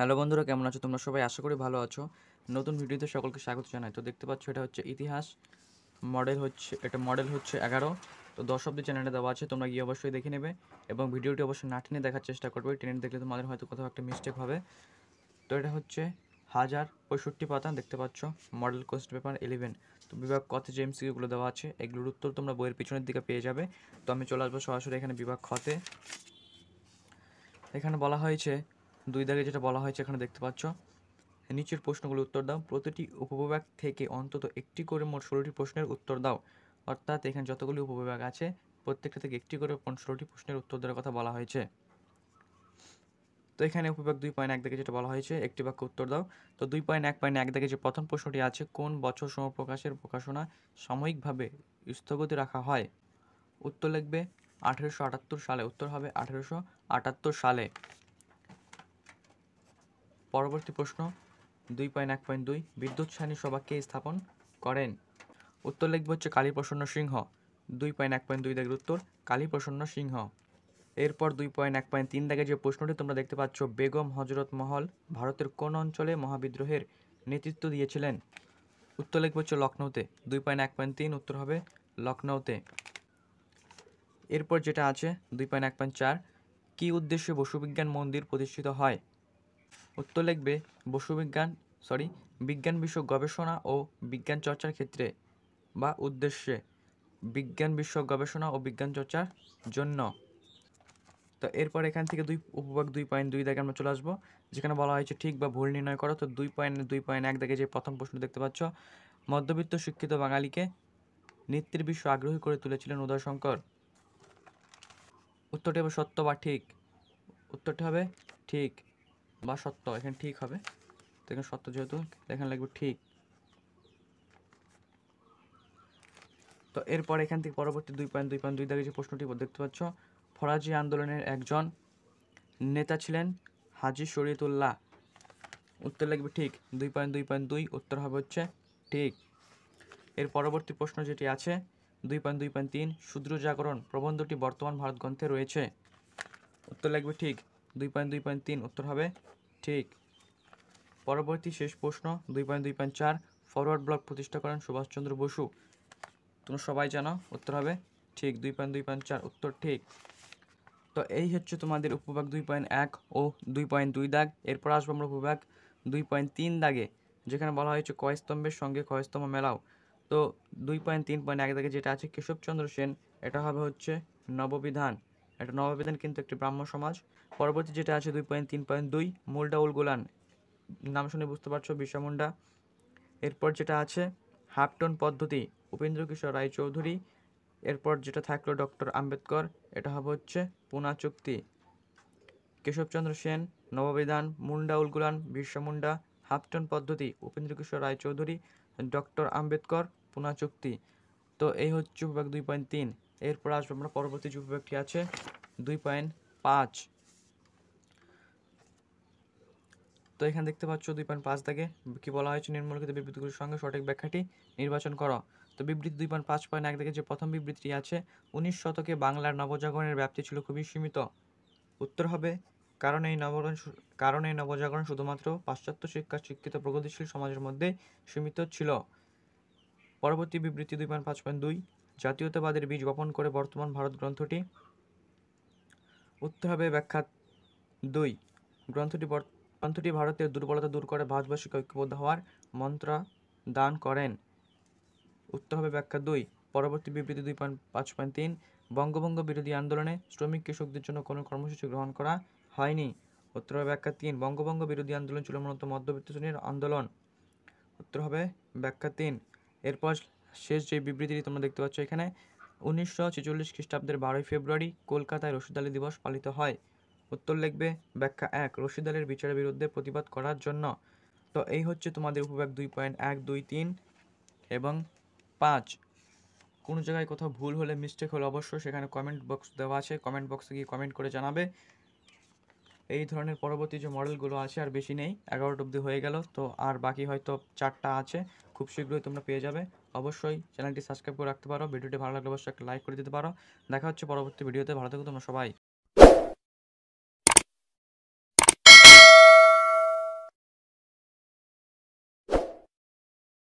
Hello বন্ধুরা, কেমন আছো তোমরা সবাই? আশা করি ভালো আছো। নতুন ভিডিওতে সকলকে স্বাগত জানাই। তো দেখতে পাচ্ছ এটা হচ্ছে ইতিহাস মডেল হচ্ছে 11। তো 10 অব্দি চ্যানেলে দেওয়া আছে, তোমরা গিয়ে অবশ্যই দেখে নেবে এবং ভিডিওটি অবশ্যই না টেনে দেখার চেষ্টা করবে। টেনে দেখলে তোমাদের হয়তো কোথাও একটা মিস্টেক হবে। তো এটা হচ্ছে 1065 পাতা, দেখতে পাচ্ছ। Model question paper 11। তো বিভাগ কতে যে এমসিকিউগুলো দেওয়া আছে এগুলোর উত্তর তোমরা বইয়ের পিছনের দিকে পেয়ে যাবে। তো আমি চলে আসবো সরাসরি এখানে বিভাগ খতে। এখানে বলা হয়েছে 2 দাগে যেটা বলা হয়েছে এখানে দেখতে পাচ্ছ, নিচের প্রশ্নগুলোর উত্তর দাও। প্রতিটি উপবিভাগ থেকে অন্তত একটি করে মোট 16টি প্রশ্নের উত্তর দাও। অর্থাৎ এখানে যতগুলি উপবিভাগ আছে প্রত্যেকটা থেকে একটি করে 16টি প্রশ্নের উত্তর দেওয়ার কথা বলা হয়েছে। তো এখানে উপবিভাগ 2.1 থেকে যেটা বলা হয়েছে, একটি বাক্য উত্তর দাও। তো 2.1.1 থেকে যে প্রথম প্রশ্নটি আছে, কোন বছর সমপ্রকাশের প্রকাশনা সাময়িকভাবে স্থগিত রাখা হয়? উত্তর লিখবে 1878 সালে। উত্তর হবে 1878 সালে। পরবর্তী প্রশ্ন 2.1.2, বিদ্যুৎ সায়নী সভা কে স্থাপন করেন? উত্তর লিখবে হচ্ছে কালীপ্রসন্ন সিংহ। 2.1.2 দাগের উত্তর কালীপ্রসন্ন সিংহ। এরপর 2.1.3 দাগে যে প্রশ্নটি তোমরা দেখতে পাচ্ছ, বেগম হজরত মহল ভারতের কোন অঞ্চলে মহাবিদ্রোহের নেতৃত্ব দিয়েছিলেন? উত্তর লিখবে হচ্ছে লখনৌতে। 2.1.3 উত্তর হবে লখনৌতে। এরপর যেটা আছে 2.1.4, কি উদ্দেশ্যে বসুবিজ্ঞান মন্দির প্রতিষ্ঠিত হয়? উত্তর লিখবে বিজ্ঞান বিষয়ক গবেষণা ও বিজ্ঞান চর্চার ক্ষেত্রে বা উদ্দেশ্যে, বিজ্ঞান বিষয়ক গবেষণা ও বিজ্ঞান চর্চার জন্য। তো এরপর এখান থেকে উপবিভাগ 2.2 দাগে আমরা চলে আসবো, যেখানে বলা হয়েছে ঠিক বা ভুল নির্ণয় করো। তো 2.2.1 দাগে যে প্রথম প্রশ্ন দেখতে পাচ্ছ, মধ্যবিত্ত শিক্ষিত বাঙালিকে নৃত্যের বিষয়ে আগ্রহী করে তুলেছিলেন উদয়শঙ্কর। উত্তরটি হবে সত্য বা ঠিক। উত্তরটি হবে ঠিক বা সত্য, এখানে ঠিক হবে। তো এখানে সত্য যেহেতু, এখানে লিখব ঠিক। তো এরপর এখান থেকে পরবর্তী 2.2.2 দাগে যে প্রশ্নটি দেখতে পাচ্ছ, ফরাজি আন্দোলনের একজন নেতা ছিলেন হাজী শরীয়তুল্লাহ। উত্তর লিখবে ঠিক। 2.2.2 উত্তর হবে হচ্ছে ঠিক। এর পরবর্তী প্রশ্ন যেটি আছে 2.2.3, শূদ্র জাগরণ প্রবন্ধটি বর্তমান ভারত গ্রন্থে রয়েছে। উত্তর লিখবে ঠিক। 2.2.3 উত্তর হবে ঠিক। পরবর্তী শেষ প্রশ্ন 2.2.4, ফরওয়ার্ড ব্লক প্রতিষ্ঠা করেন সুভাষচন্দ্র বসু। তোমরা সবাই জানো, উত্তর হবে ঠিক। 2.2.4 উত্তর ঠিক। তো এই হচ্ছে তোমাদের উপবিভাগ 2.1 ও 2.2 দাগ। এরপর আসবো আমরা উপবিভাগ 2.3 দাগে, যেখানে বলা হয়েছে কয়স্তম্ভের সঙ্গে ক্ষয়স্তম্ভ মেলাও। তো 2.3.1 দাগে যেটা আছে কেশবচন্দ্র সেন, এটা হবে হচ্ছে নববিধান। এটা নববিধান কিন্তু একটি ব্রাহ্ম সমাজ। পরবর্তী যেটা আছে 2.3.2, মুলডাউল গুলান, নাম শুনে বুঝতে পারছো বিরসা মুন্ডা। এরপর যেটা আছে হাফটন পদ্ধতি, উপেন্দ্র কিশোর রায়চৌধুরী। এরপর যেটা থাকলো ডক্টর আম্বেদকর, এটা হবে হচ্ছে পুনা চুক্তি। কেশবচন্দ্র সেন, নববিধান, মুন্ডা উলগুলান, বিরসা মুন্ডা, হাফটন পদ্ধতি, উপেন্দ্র কিশোর রায়চৌধুরী, ডক্টর আম্বেদকর, পুনা চুক্তি। তো এই হচ্ছে বিভাগ 2.3। এরপর আসবো আমরা পরবর্তী যে বিভাগটি আছে 2.5। তো এখানে দেখতে পাচ্ছ 2.5 দাগে কি বলা হয়েছে, নিম্নলিখিত বিবৃতিগুলির সঙ্গে সঠিক ব্যাখ্যাটি নির্বাচন করো। তো বিবৃতি 2.5.1 দাগে যে প্রথম বিবৃতিটি আছে, 19 শতকে বাংলার নবজাগরণের ব্যাপ্তি ছিল খুবই সীমিত। উত্তর হবে কারণ এই নবজাগরণ শুধুমাত্র পাশ্চাত্য শিক্ষার শিক্ষিত প্রগতিশীল সমাজের মধ্যে সীমিত ছিল। পরবর্তী বিবৃতি 2.5.2, জাতীয়তাবাদের বীজ বপন করে বর্তমান ভারত গ্রন্থটি। উত্তর হবে ব্যাখ্যা 2, গ্রন্থটি ভারতের দুর্বলতা দূর করে ভারতবাসীকে ঐক্যবদ্ধ হওয়ার মন্ত্র দান করেন। উত্তর হবে ব্যাখ্যা 2। পরবর্তী বিবৃতি 2.5.3, বঙ্গভঙ্গ বিরোধী আন্দোলনে শ্রমিক কৃষকদের জন্য কোনো কর্মসূচি গ্রহণ করা হয়নি। উত্তর হবে ব্যাখ্যা 3, বঙ্গভঙ্গ বিরোধী আন্দোলন ছিল মূলত মধ্যবিত্ত শ্রেণীর আন্দোলন। উত্তর হবে ব্যাখ্যা 3। এরপর শেষ যে বিবৃতিটি তোমরা দেখতে পাচ্ছ এখানে, 1946 খ্রিস্টাব্দের 12ই ফেব্রুয়ারি কলকাতায় রশিদ আলী দিবস পালিত হয়। উত্তর লিখবে ব্যাখ্যা 1, রশিদ আলীর বিচারের বিরুদ্ধে প্রতিবাদ করার জন্য। তো এই হচ্ছে তোমাদের উপবিভাগ 2.1, 2, 3 এবং 5। কোনো জায়গায় কোথাও ভুল হলে, মিস্টেক হলে অবশ্যই সেখানে কমেন্ট বক্স দেওয়া আছে, কমেন্ট বক্সে গিয়ে কমেন্ট করে জানাবে। এই ধরনের পরবর্তী যে মডেলগুলো আছে আর বেশি নেই, 11টা অবধি হয়ে গেল। তো আর বাকি হয়তো 4টা আছে, খুব শীঘ্রই তোমরা পেয়ে যাবে। অবশ্যই চ্যানেলটি সাবস্ক্রাইব করে রাখতে পারো। ভিডিওটি ভালো লাগলে অবশ্যই একটা লাইক করে দিতে পারো। দেখা হচ্ছে পরবর্তী ভিডিওতে। ভালো থেকো তোমরা সবাই।